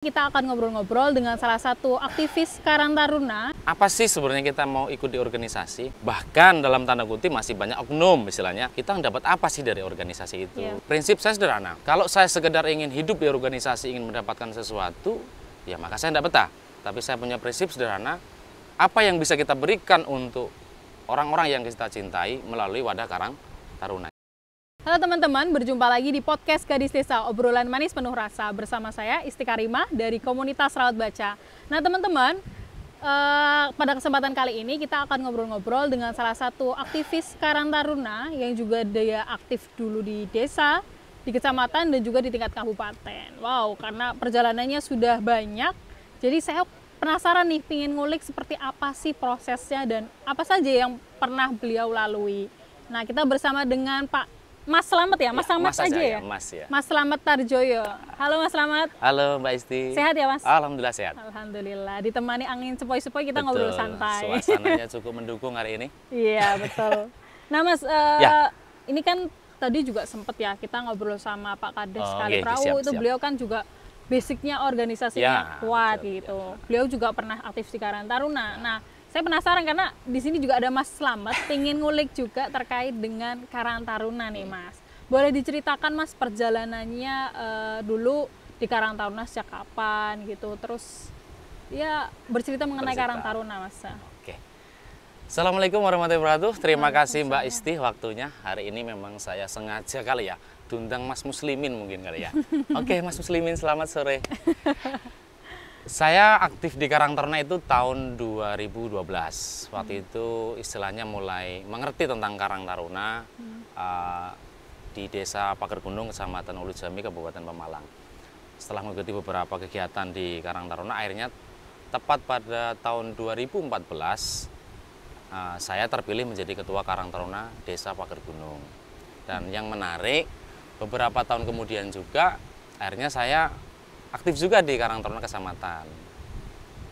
Kita akan ngobrol-ngobrol dengan salah satu aktivis Karang Taruna. Apa sih sebenarnya kita mau ikut di organisasi? Bahkan dalam tanda kutip masih banyak oknum istilahnya. Kita dapat apa sih dari organisasi itu? Prinsip saya sederhana. Kalau saya sekedar ingin hidup di organisasi, ingin mendapatkan sesuatu, ya maka saya tidak betah. Tapi saya punya prinsip sederhana. Apa yang bisa kita berikan untuk orang-orang yang kita cintai melalui wadah Karang Taruna. Halo teman-teman, berjumpa lagi di podcast Gadis Desa, obrolan manis penuh rasa. Bersama saya Isti Karimah dari komunitas Rawat Baca. Nah teman-teman, pada kesempatan kali ini kita akan ngobrol-ngobrol dengan salah satu aktivis Karang Taruna yang juga dia aktif dulu di desa, di kecamatan dan juga di tingkat kabupaten. Wow, karena perjalanannya sudah banyak, jadi saya penasaran nih, pingin ngulik seperti apa sih prosesnya dan apa saja yang pernah beliau lalui. Nah, kita bersama dengan Pak Mas Slamet ya? Mas Slamet aja ya? Mas ya. Mas Slamet Tarjoyo. Halo Mas Slamet. Halo Mbak Isti. Sehat ya Mas? Alhamdulillah sehat. Alhamdulillah. Ditemani angin sepoi-sepoi kita Betul. ngobrol santai. Suasananya cukup mendukung hari ini. Iya betul. Nah Mas, ini kan tadi juga sempet ya kita ngobrol sama Pak Kades Kali Perahu. Itu beliau kan juga basicnya organisasinya kuat betul, gitu. Ya. Beliau juga pernah aktif di Karang Taruna. Nah, saya penasaran karena di sini juga ada Mas Slamet, ingin ngulik juga terkait dengan Karang Taruna nih Mas. Boleh diceritakan Mas perjalanannya dulu di Karang Taruna sejak kapan gitu, terus ya bercerita mengenai Karang Taruna Mas. Oke. Assalamualaikum warahmatullahi wabarakatuh. Terima kasih Mbak Isti waktunya. Hari ini memang saya sengaja kali ya, diundang Mas Muslimin mungkin kali ya. Oke Mas Muslimin, selamat sore. Saya aktif di Karang Taruna itu tahun 2012. Waktu itu istilahnya mulai mengerti tentang Karang Taruna di Desa Pager Gunung, Kecamatan Ulu Jami, Kabupaten Pemalang. Setelah mengikuti beberapa kegiatan di Karang Taruna, akhirnya tepat pada tahun 2014 saya terpilih menjadi Ketua Karang Taruna Desa Pager Gunung. Dan yang menarik, beberapa tahun kemudian juga akhirnya saya aktif juga di Karang Taruna Kecamatan,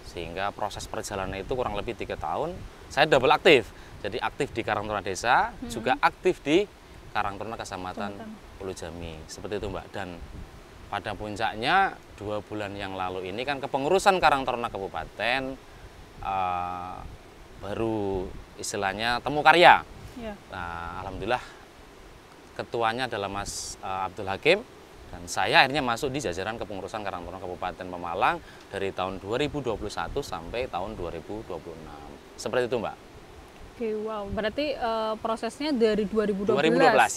sehingga proses perjalanan itu kurang lebih 3 tahun saya double aktif, jadi aktif di Karang Taruna Desa, juga aktif di Karang Taruna Kecamatan Ulu Jami, seperti itu Mbak. Dan pada puncaknya 2 bulan yang lalu ini kan kepengurusan Karang Taruna Kabupaten baru istilahnya temu karya. Nah, alhamdulillah ketuanya adalah Mas Abdul Hakim. Dan saya akhirnya masuk di jajaran kepengurusan Karang Taruna Kabupaten Pemalang dari tahun 2021 sampai tahun 2026. Seperti itu Mbak. Oke, wow. Berarti prosesnya dari 2012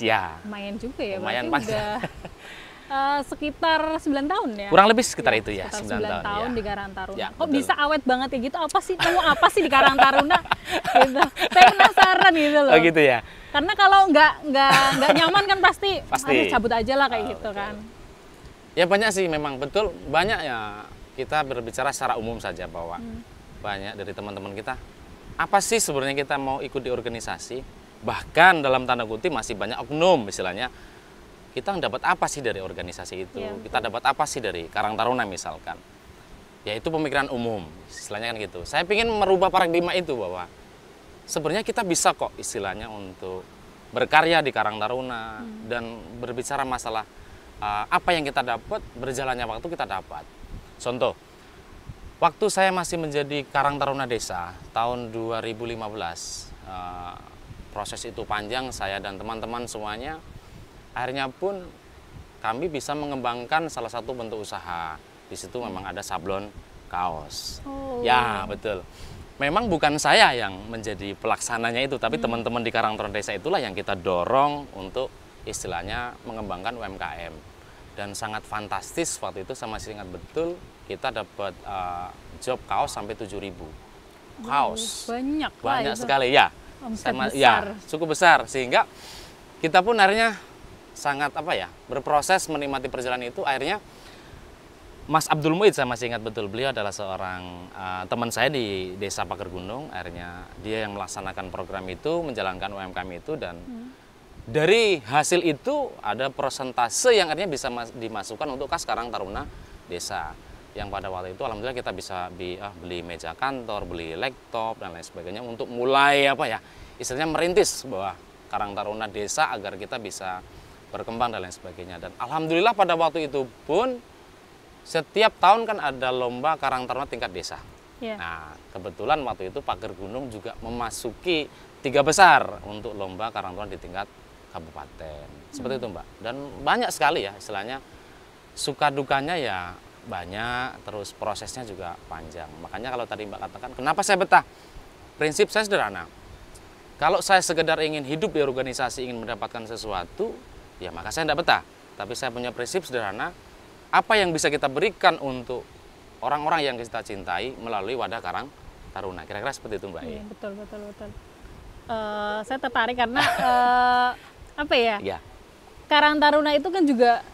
ya. Lumayan juga ya. Lumayan pas. Udah sekitar 9 tahun ya? Kurang lebih sekitar itu ya. Sekitar 9 tahun ya. Di Karang Taruna. Ya, kok betul. bisa awet banget ya gitu? Apa sih? Kamu apa sih di Karang Taruna? Gitu. Saya penasaran gitu loh. Oh gitu ya. Karena kalau nggak nyaman kan pasti. Aduh, cabut aja lah kayak gitu betul. kan. Ya banyak sih memang, betul banyak ya. Kita berbicara secara umum saja bahwa banyak dari teman-teman kita, apa sih sebenarnya kita mau ikut di organisasi? Bahkan dalam tanda kutip masih banyak oknum istilahnya. Kita dapat apa sih dari organisasi itu? Kita dapat apa sih dari Karang Taruna misalkan? Yaitu pemikiran umum, istilahnya kan gitu. Saya ingin merubah paradigma itu bahwa sebenarnya kita bisa kok istilahnya untuk berkarya di Karang Taruna dan berbicara masalah apa yang kita dapat, berjalannya waktu kita dapat. Contoh, waktu saya masih menjadi Karang Taruna Desa tahun 2015, proses itu panjang, saya dan teman-teman semuanya, akhirnya pun kami bisa mengembangkan salah satu bentuk usaha. Di situ memang ada sablon kaos. Ya betul. Memang bukan saya yang menjadi pelaksananya itu, tapi teman-teman di Karang Taruna Desa itulah yang kita dorong untuk istilahnya mengembangkan UMKM. Dan sangat fantastis waktu itu, saya masih ingat betul, kita dapat job kaos sampai 7.000 kaos. Banyak sekali ya. Ya, cukup besar, sehingga kita pun akhirnya sangat berproses menikmati perjalanan itu. Akhirnya Mas Abdul Muid, saya masih ingat betul, beliau adalah seorang teman saya di Desa Pager Gunung. Akhirnya dia yang melaksanakan program itu, menjalankan UMKM itu, dan dari hasil itu ada persentase yang akhirnya bisa dimasukkan untuk kas Karang Taruna Desa. Yang pada waktu itu alhamdulillah kita bisa beli meja kantor, beli laptop dan lain sebagainya untuk mulai istilahnya merintis bahwa Karang Taruna Desa agar kita bisa berkembang dan lain sebagainya. Dan alhamdulillah pada waktu itu pun setiap tahun kan ada lomba Karang Taruna tingkat desa. Yeah. Nah, kebetulan waktu itu Pager Gunung juga memasuki 3 besar untuk lomba Karang Taruna di tingkat kabupaten. Seperti itu, Mbak. Dan banyak sekali ya istilahnya, suka dukanya ya banyak, terus prosesnya juga panjang. Makanya kalau tadi Mbak katakan, kenapa saya betah? Prinsip saya sederhana. Kalau saya sekedar ingin hidup di organisasi, ingin mendapatkan sesuatu, ya maka saya tidak betah. Tapi saya punya prinsip sederhana, apa yang bisa kita berikan untuk orang-orang yang kita cintai melalui wadah Karang Taruna. Kira-kira seperti itu, Mbak. Iya, betul. Saya tertarik karena apa ya? Iya. Karang Taruna itu kan juga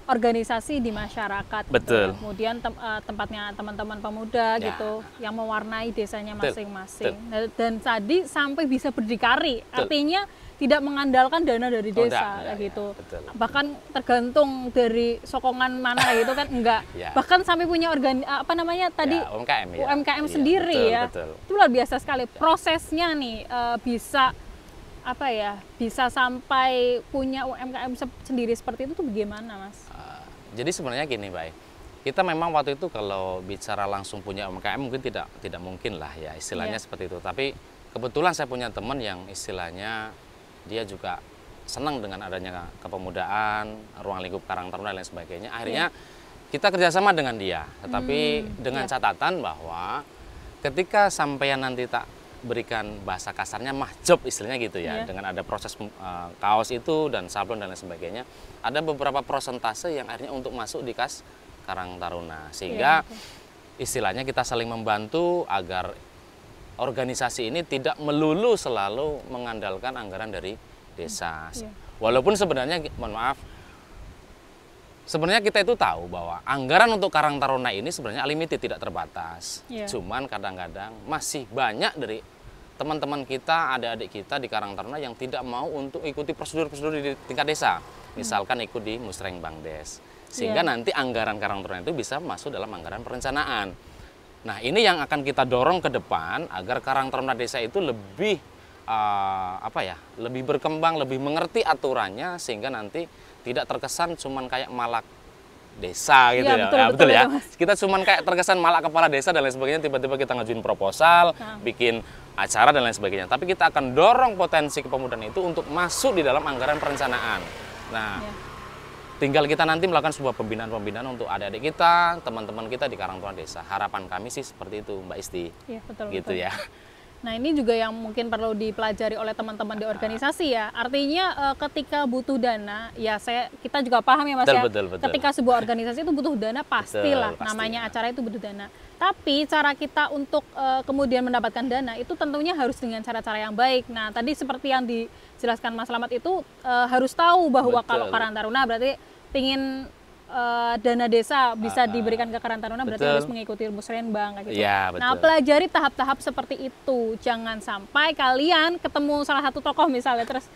organisasi di masyarakat. Betul. Gitu. Kemudian tempatnya teman-teman pemuda Ya. gitu yang mewarnai desanya Betul. masing-masing. Dan tadi sampai bisa berdikari. Betul. Artinya tidak mengandalkan dana dari desa enggak, kayak gitu. Ya, betul. Bahkan tergantung dari sokongan mana kayak gitu kan enggak. Ya. Bahkan sampai punya tadi Ya, UMKM ya. UMKM Iya, sendiri betul, ya. Betul. Itu luar biasa sekali. Prosesnya nih bisa sampai punya UMKM sendiri seperti itu tuh bagaimana, Mas? Jadi sebenarnya gini, Mbak. Kita memang waktu itu kalau bicara langsung punya UMKM mungkin tidak mungkin lah ya istilahnya seperti itu. Tapi kebetulan saya punya teman yang istilahnya dia juga senang dengan adanya kepemudaan, ruang lingkup Karang Taruna dan lain sebagainya. Akhirnya kita kerjasama dengan dia, tetapi dengan catatan bahwa ketika sampean nanti tak berikan bahasa kasarnya mahjob istilahnya gitu ya, dengan ada proses kaos itu dan sablon dan lain sebagainya, ada beberapa persentase yang akhirnya untuk masuk di kas Karang Taruna, sehingga istilahnya kita saling membantu agar organisasi ini tidak melulu selalu mengandalkan anggaran dari desa. Walaupun sebenarnya, mohon maaf, sebenarnya kita itu tahu bahwa anggaran untuk Karang Taruna ini sebenarnya limited, tidak terbatas. Cuman kadang-kadang masih banyak dari teman-teman kita, adik-adik kita di Karang Taruna yang tidak mau untuk ikuti prosedur-prosedur di tingkat desa. Misalkan ikut di Musreng Bangdes. Sehingga nanti anggaran Karang Taruna itu bisa masuk dalam anggaran perencanaan. Nah, ini yang akan kita dorong ke depan agar Karang Taruna desa itu lebih lebih berkembang, lebih mengerti aturannya, sehingga nanti tidak terkesan cuman kayak malak desa gitu ya. Betul ya. Kita cuman kayak terkesan malak kepala desa dan lain sebagainya, tiba-tiba kita ngajuin proposal, bikin acara dan lain sebagainya. Tapi kita akan dorong potensi kepemudaan itu untuk masuk di dalam anggaran perencanaan. Nah, tinggal kita nanti melakukan sebuah pembinaan-pembinaan untuk adik-adik kita, teman-teman kita di Karang Taruna desa. Harapan kami sih seperti itu, Mbak Isti. Iya, betul. Gitu ya. Nah, ini juga yang mungkin perlu dipelajari oleh teman-teman di organisasi ya. Artinya ketika butuh dana, ya kita juga paham ya, Mas, betul. Ketika sebuah organisasi itu butuh dana, pastilah namanya acara itu butuh dana. Tapi cara kita untuk kemudian mendapatkan dana itu tentunya harus dengan cara-cara yang baik. Nah, tadi seperti yang dijelaskan Mas Slamet itu harus tahu bahwa kalau Karang Taruna berarti pingin dana desa bisa diberikan ke Karang Taruna, berarti harus mengikuti musrenbang kayak gitu. Nah, pelajari tahap-tahap seperti itu. Jangan sampai kalian ketemu salah satu tokoh misalnya terus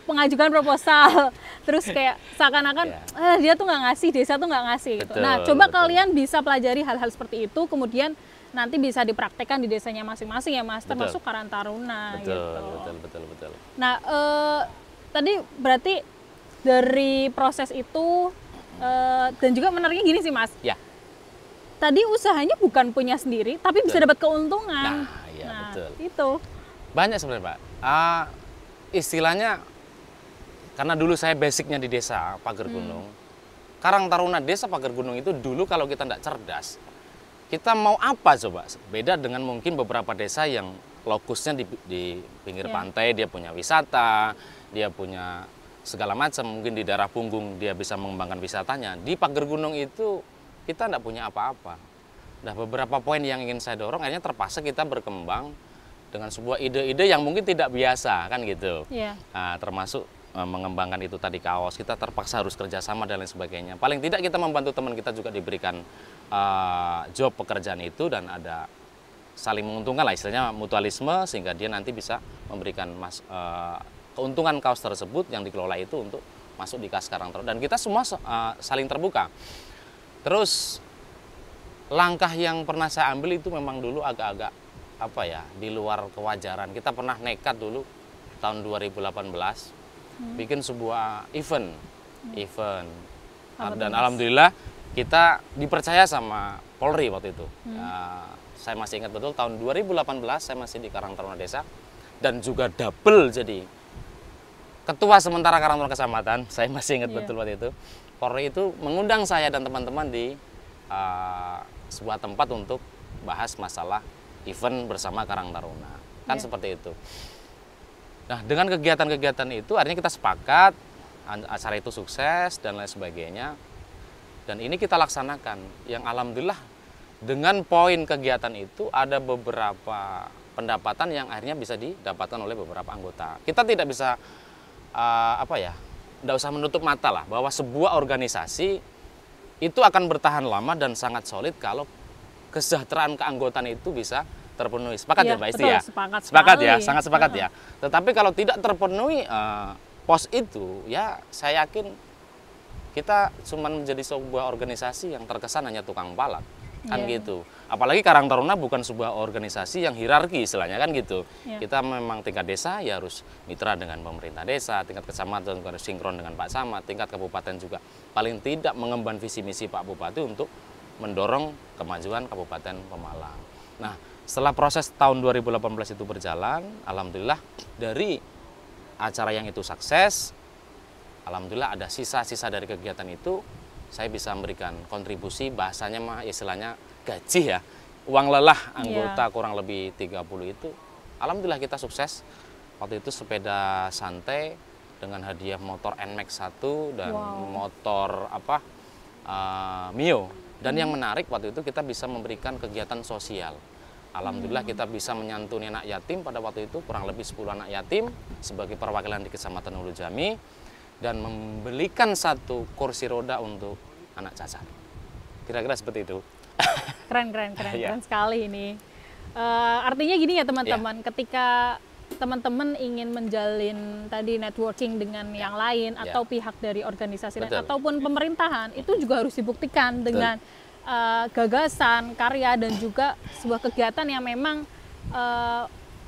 mengajukan proposal, terus kayak seakan-akan dia tuh nggak ngasih, desa tuh nggak ngasih gitu. Nah, coba kalian bisa pelajari hal-hal seperti itu, kemudian nanti bisa dipraktekkan di desanya masing-masing ya, Mas, termasuk Karang Taruna gitu. Betul. Nah, tadi berarti dari proses itu dan juga menariknya gini sih, Mas. Ya. Tadi usahanya bukan punya sendiri, tapi bisa dapat keuntungan. Betul. Itu. Banyak sebenarnya, Pak. Istilahnya, karena dulu saya basicnya di desa Pager Gunung, Karang Taruna desa Pager Gunung itu dulu kalau kita tidak cerdas, kita mau apa coba? Beda dengan mungkin beberapa desa yang lokusnya di pinggir pantai, dia punya wisata, dia punya segala macam, mungkin di daerah punggung dia bisa mengembangkan wisatanya. Di Pager Gunung itu kita tidak punya apa-apa. Nah, beberapa poin yang ingin saya dorong, akhirnya terpaksa kita berkembang dengan sebuah ide-ide yang mungkin tidak biasa, kan gitu. Nah, termasuk mengembangkan itu tadi kaos, kita terpaksa harus kerjasama dan lain sebagainya. Paling tidak kita membantu teman kita juga diberikan job pekerjaan itu, dan ada saling menguntungkan lah, istilahnya mutualisme, sehingga dia nanti bisa memberikan keuntungan kaos tersebut yang dikelola itu untuk masuk di kas Karang Taruna, dan kita semua saling terbuka. Terus langkah yang pernah saya ambil itu memang dulu agak-agak di luar kewajaran. Kita pernah nekat dulu tahun 2018 bikin sebuah event dan alhamdulillah kita dipercaya sama Polri waktu itu. Saya masih ingat betul tahun 2018 saya masih di Karang Taruna Desa dan juga double jadi ketua sementara Karang Taruna Kecamatan. Saya masih ingat betul waktu itu. Polri itu mengundang saya dan teman-teman di sebuah tempat untuk bahas masalah event bersama Karang Taruna. Kan seperti itu. Nah, dengan kegiatan-kegiatan itu akhirnya kita sepakat acara itu sukses dan lain sebagainya. Dan ini kita laksanakan. Yang alhamdulillah dengan poin kegiatan itu ada beberapa pendapatan yang akhirnya bisa didapatkan oleh beberapa anggota. Kita tidak bisa tidak usah menutup mata lah bahwa sebuah organisasi itu akan bertahan lama dan sangat solid kalau kesejahteraan keanggotaan itu bisa terpenuhi. Sepakat ya Mbak Isti ya? Sepakat ya, sangat sepakat ya. Tetapi kalau tidak terpenuhi pos itu, ya saya yakin kita cuma menjadi sebuah organisasi yang terkesan hanya tukang palak. Kan gitu. Apalagi Karang Taruna bukan sebuah organisasi yang hierarki istilahnya kan gitu. Kita memang tingkat desa ya harus mitra dengan pemerintah desa, tingkat kecamatan harus sinkron dengan Pak Camat, tingkat kabupaten juga paling tidak mengemban visi misi Pak Bupati untuk mendorong kemajuan Kabupaten Pemalang. Nah, setelah proses tahun 2018 itu berjalan, alhamdulillah dari acara yang itu sukses, alhamdulillah ada sisa-sisa dari kegiatan itu, saya bisa memberikan kontribusi, bahasanya mah istilahnya gaji ya, uang lelah anggota kurang lebih 30 itu, alhamdulillah kita sukses. Waktu itu sepeda santai dengan hadiah motor NMAX 1 dan motor Mio. Dan yang menarik waktu itu kita bisa memberikan kegiatan sosial. Alhamdulillah kita bisa menyantuni anak yatim pada waktu itu, kurang lebih 10 anak yatim sebagai perwakilan di Kecamatan Ulu Jami. Dan membelikan 1 kursi roda untuk anak cacat. Kira-kira seperti itu. Keren sekali ini. Artinya gini ya teman-teman, ketika teman-teman ingin menjalin tadi networking dengan yang lain atau pihak dari organisasi lain ataupun pemerintahan, itu juga harus dibuktikan dengan gagasan, karya dan juga sebuah kegiatan yang memang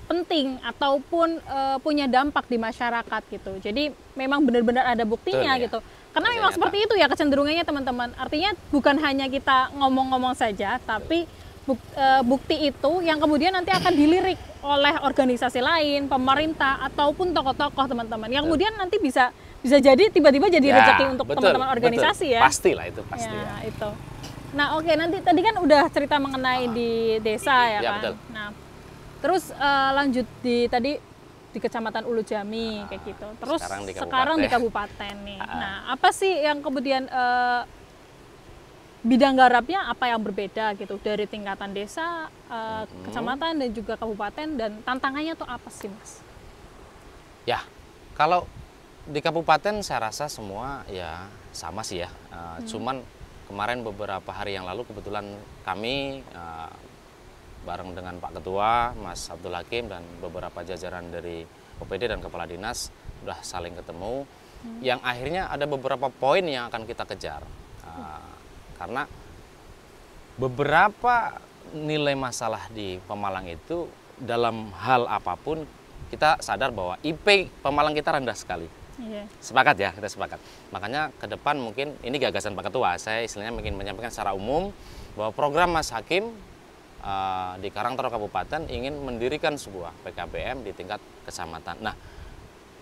penting ataupun punya dampak di masyarakat gitu. Jadi memang benar-benar ada buktinya gitu. Karena memang seperti itu ya kecenderungannya teman-teman. Artinya bukan hanya kita ngomong-ngomong saja, tapi bukti itu yang kemudian nanti akan dilirik oleh organisasi lain, pemerintah ataupun tokoh-tokoh teman-teman. Yang kemudian nanti bisa jadi tiba-tiba jadi rezeki untuk teman-teman organisasi ya. Pastilah itu pasti. Ya, itu. Nah, oke, nanti tadi kan udah cerita mengenai di desa ya kan. Betul. Nah, terus lanjut di Kecamatan Ulu Jami kayak gitu. Terus sekarang di kabupaten nih. Nah, apa sih yang kemudian bidang garapnya apa yang berbeda gitu dari tingkatan desa, kecamatan dan juga kabupaten, dan tantangannya tuh apa sih Mas? Ya, kalau di kabupaten saya rasa semua ya sama sih ya. Cuman kemarin beberapa hari yang lalu kebetulan kami bareng dengan Pak Ketua, Mas Abdul Hakim dan beberapa jajaran dari OPD dan Kepala Dinas sudah saling ketemu. Yang akhirnya ada beberapa poin yang akan kita kejar. Karena beberapa nilai masalah di Pemalang itu dalam hal apapun kita sadar bahwa IP Pemalang kita rendah sekali. Sepakat ya, kita sepakat. Makanya ke depan mungkin ini gagasan Pak Ketua. Saya istilahnya mungkin menyampaikan secara umum bahwa program Mas Hakim di Karang Taruna Kabupaten ingin mendirikan sebuah PKBM di tingkat kecamatan. Nah,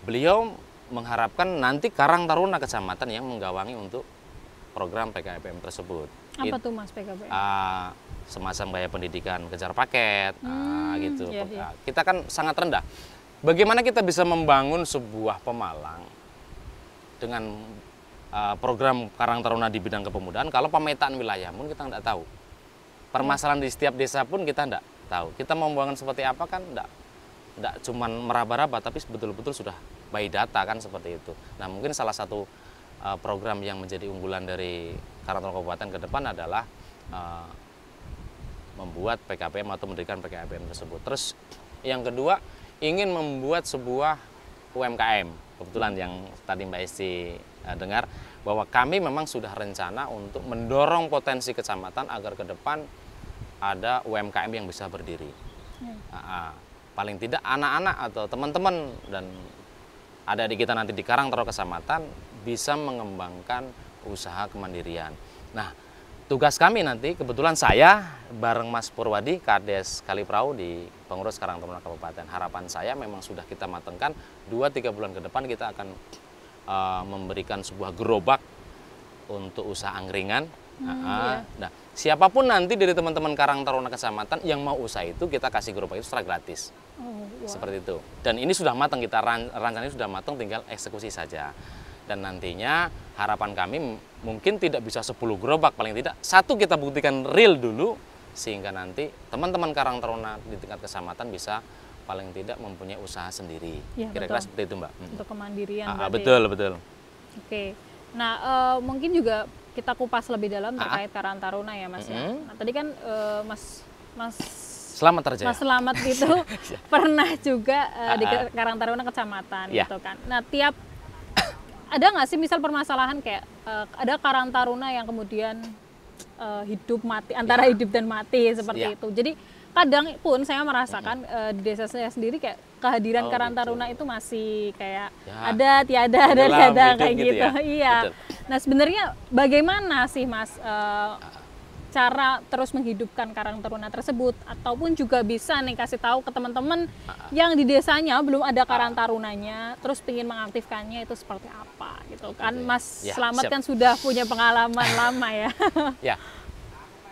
beliau mengharapkan nanti Karang Taruna Kecamatan yang menggawangi untuk program PKBM tersebut. Apa tuh Mas PKBM? Semacam biaya pendidikan kejar paket, gitu. Kita kan sangat rendah. Bagaimana kita bisa membangun sebuah Pemalang dengan program Karang Taruna di bidang kepemudaan kalau pemetaan wilayah pun kita nggak tahu. Permasalahan di setiap desa pun kita nggak tahu. Kita mau membangun seperti apa kan nggak cuman meraba-raba, tapi betul-betul sudah by data kan seperti itu. Nah, mungkin salah satu program yang menjadi unggulan dari Karang Taruna Kabupaten ke depan adalah membuat PKBM atau mendirikan PKBM tersebut. Terus yang kedua, ingin membuat sebuah UMKM. Kebetulan yang tadi Mbak Esti dengar bahwa kami memang sudah rencana untuk mendorong potensi kecamatan agar ke depan ada UMKM yang bisa berdiri. Paling tidak anak-anak atau teman-teman dan adik-adik kita nanti di Karang Taruna Kecamatan bisa mengembangkan usaha kemandirian. Nah, tugas kami nanti, kebetulan saya bareng Mas Purwadi, Kades Kaliprau di pengurus Karang Taruna Kabupaten. Harapan saya memang sudah kita matangkan 2-3 bulan ke depan kita akan memberikan sebuah gerobak untuk usaha angkringan. Iya. Nah, siapapun nanti dari teman-teman Karang Taruna Kecamatan yang mau usaha itu kita kasih gerobak itu secara gratis. Seperti itu. Dan ini sudah matang, kita rancangannya sudah matang, tinggal eksekusi saja. Dan nantinya harapan kami mungkin tidak bisa 10 gerobak, paling tidak satu kita buktikan real dulu, sehingga nanti teman-teman Karang Taruna di tingkat kecamatan bisa paling tidak mempunyai usaha sendiri. Ya, kira-kira betul. seperti itu, Mbak. Untuk kemandirian. Betul. Oke. Nah, mungkin juga kita kupas lebih dalam terkait Karang Taruna ya, Mas. Ya. Nah, tadi kan Mas Selamat Terjaya. Mas Selamat itu pernah juga di Karang Taruna Kecamatan gitu kan. Nah, ada nggak sih misal permasalahan kayak ada Karang Taruna yang kemudian hidup mati, antara hidup dan mati seperti itu. Jadi kadang pun saya merasakan di desa saya sendiri kayak kehadiran Karang Taruna itu masih kayak ada tiada kayak gitu. Ya? Iya. Betul. Nah, sebenarnya bagaimana sih Mas cara terus menghidupkan Karang Taruna tersebut, ataupun juga bisa nih kasih tahu ke teman-teman yang di desanya belum ada Karang Tarunanya, terus ingin mengaktifkannya itu seperti apa gitu kan. Mas Selamat kan sudah punya pengalaman lama ya. Ya,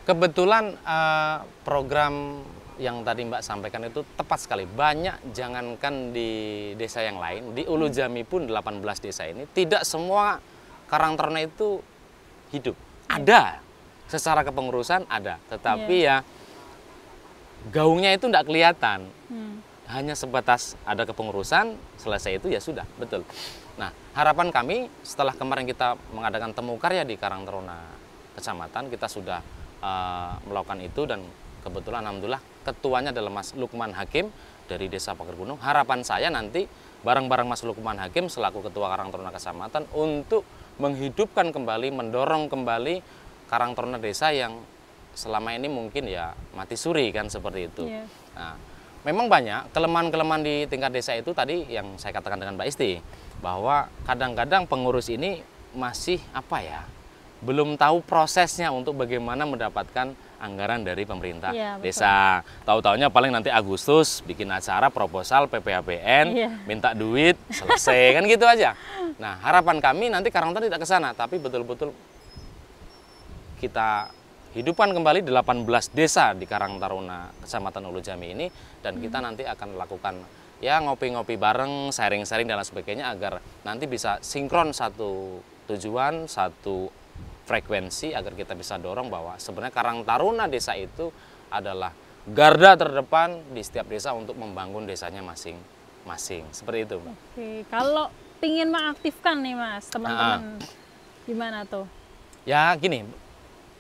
kebetulan program yang tadi Mbak sampaikan itu tepat sekali. Banyak, jangankan di desa yang lain, di Ulu Jami pun 18 desa ini tidak semua Karang Taruna itu hidup. Ada. Secara kepengurusan ada, tetapi ya gaungnya itu tidak kelihatan. Hanya sebatas ada kepengurusan, selesai itu ya sudah, betul. Nah, harapan kami setelah kemarin kita mengadakan temu karya di Karang Taruna Kecamatan, kita sudah melakukan itu, dan kebetulan alhamdulillah ketuanya adalah Mas Lukman Hakim dari Desa Pager Gunung. Harapan saya nanti bareng-bareng Mas Lukman Hakim selaku Ketua Karang Taruna Kecamatan untuk menghidupkan kembali, mendorong kembali Karang Taruna desa yang selama ini mungkin ya mati suri kan, seperti itu. Nah, memang banyak kelemahan-kelemahan di tingkat desa itu tadi yang saya katakan dengan Mbak Isti, bahwa kadang-kadang pengurus ini masih belum tahu prosesnya untuk bagaimana mendapatkan anggaran dari pemerintah desa. Tahu-taunya paling nanti Agustus bikin acara proposal PPAPN, minta duit, selesai kan gitu aja. Nah, harapan kami nanti Karang Taruna tidak ke sana, tapi betul-betul kita hidupkan kembali 18 desa di Karang Taruna Kecamatan Ulu Jami ini, dan kita nanti akan melakukan ya ngopi-ngopi bareng, sharing-sharing dan lain sebagainya, agar nanti bisa sinkron satu tujuan, satu frekuensi, agar kita bisa dorong bahwa sebenarnya Karang Taruna desa itu adalah garda terdepan di setiap desa untuk membangun desanya masing-masing. Seperti itu, Mbak. Oke, kalau ingin mengaktifkan nih Mas, teman-teman gimana tuh? Ya gini,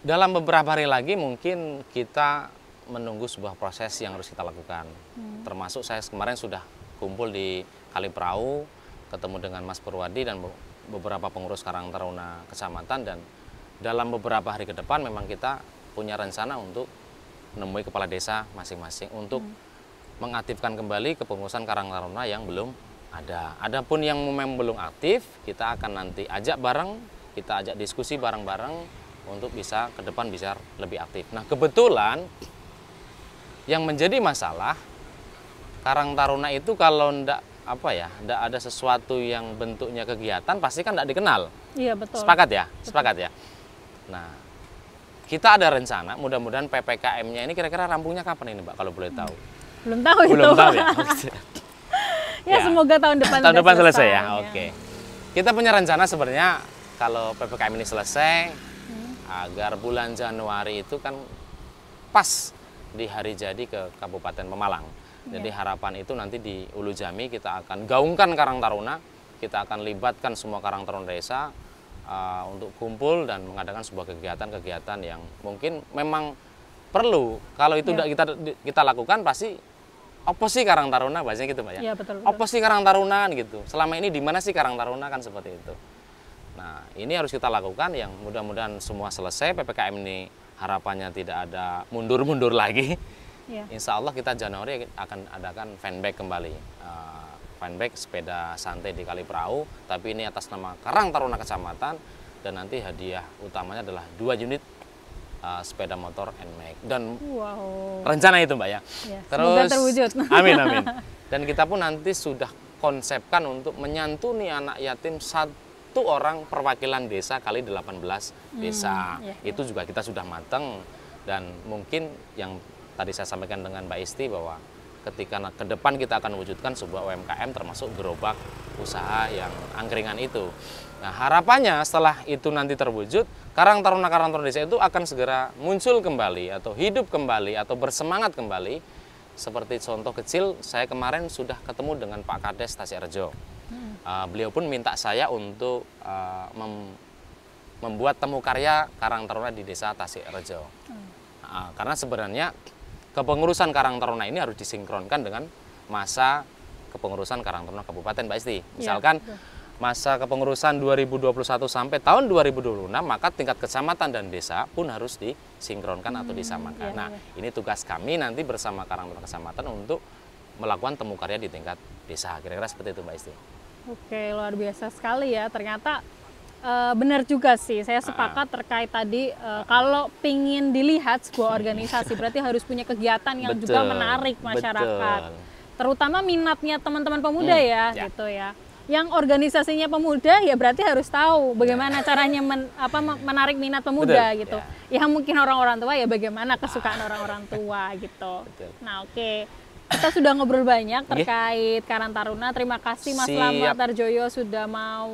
dalam beberapa hari lagi mungkin kita menunggu sebuah proses yang harus kita lakukan. Termasuk saya kemarin sudah kumpul di Kaliprau, ketemu dengan Mas Purwadi dan beberapa pengurus Karang Taruna Kecamatan, dan dalam beberapa hari ke depan memang kita punya rencana untuk menemui kepala desa masing-masing untuk mengaktifkan kembali kepengurusan Karang Taruna yang belum ada. Adapun yang memang belum aktif, kita akan nanti ajak bareng, kita ajak diskusi bareng-bareng untuk bisa ke depan bisa lebih aktif. Nah, kebetulan yang menjadi masalah Karang Taruna itu kalau ndak ada sesuatu yang bentuknya kegiatan, pasti kan ndak dikenal. Iya, betul. Sepakat ya? Sepakat ya. Nah, kita ada rencana, mudah-mudahan PPKM-nya ini kira-kira rampungnya kapan ini, Mbak, kalau boleh tahu? Belum tahu itu. Belum tahu ya. Ya, semoga tahun depan selesai ya. Oke. Kita punya rencana sebenarnya kalau PPKM ini selesai, agar bulan Januari itu kan pas di hari jadi ke Kabupaten Pemalang. Jadi harapan itu nanti di Ulu Jami kita akan gaungkan Karang Taruna, kita akan libatkan semua Karang Taruna desa untuk kumpul dan mengadakan sebuah kegiatan-kegiatan yang mungkin memang perlu. Kalau itu tidak kita lakukan, pasti apa sih Karang Taruna, bahasanya gitu, Mbak ya? Iya, betul. Apa sih Karang Taruna gitu. Selama ini di mana sih Karang Taruna, kan seperti itu. Nah, ini harus kita lakukan, yang mudah-mudahan semua selesai, PPKM ini harapannya tidak ada mundur-mundur lagi. Insya Allah kita Januari akan adakan fanbike kembali. Fanbike sepeda santai di Kaliprau, tapi ini atas nama Karang Taruna Kecamatan, dan nanti hadiah utamanya adalah 2 unit sepeda motor NMAX. Dan Wow. rencana itu Mbak ya. Ya, Terus semoga terwujud. Amin amin. Dan kita pun nanti sudah konsepkan untuk menyantuni anak yatim satu orang perwakilan desa kali 18 desa. Itu juga kita sudah matang, dan mungkin yang tadi saya sampaikan dengan Mbak Isti bahwa ketika ke depan kita akan wujudkan sebuah UMKM termasuk gerobak usaha yang angkringan itu. Nah, harapannya setelah itu nanti terwujud, Karang Taruna desa itu akan segera muncul kembali atau hidup kembali atau bersemangat kembali. Seperti contoh kecil, saya kemarin sudah ketemu dengan Pak Kades Tasikrejo. Beliau pun minta saya untuk membuat temu karya Karang Taruna di desa Tasikrejo. Karena sebenarnya kepengurusan Karang Taruna ini harus disinkronkan dengan masa kepengurusan Karang Taruna Kabupaten, Mbak Isti. Misalkan masa kepengurusan 2021 sampai tahun 2026, maka tingkat kecamatan dan desa pun harus disinkronkan atau disamakan. Nah, ini tugas kami nanti bersama Karang Taruna Kecamatan untuk melakukan temu karya di tingkat desa. Kira-kira seperti itu, Mbak Isti. Oke, luar biasa sekali ya. Ternyata benar juga sih, saya sepakat terkait tadi kalau pingin dilihat sebuah organisasi berarti harus punya kegiatan yang juga menarik masyarakat, terutama minatnya teman-teman pemuda gitu ya. Yang organisasinya pemuda ya berarti harus tahu bagaimana caranya menarik minat pemuda gitu. Ya mungkin orang-orang tua ya bagaimana kesukaan orang-orang tua gitu. Nah kita sudah ngobrol banyak terkait Karang Taruna. Terima kasih Mas Slamet Tarjoyo sudah mau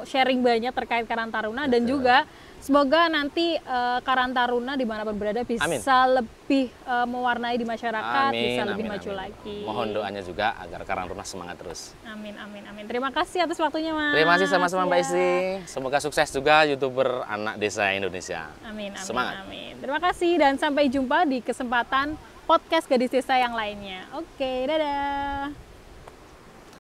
sharing banyak terkait Karang Taruna. Dan juga semoga nanti Karang Taruna dimanapun berada bisa lebih mewarnai di masyarakat, bisa lebih maju lagi. Mohon doanya juga agar Karang Taruna semangat terus. Amin, amin, amin. Terima kasih atas waktunya Mas. Terima kasih sama-sama Mbak Isti. Semoga sukses juga YouTuber anak desa Indonesia. Amin, amin, semangat. Amin. Terima kasih dan sampai jumpa di kesempatan podcast Gadis Desa yang lainnya. Oke, dadah.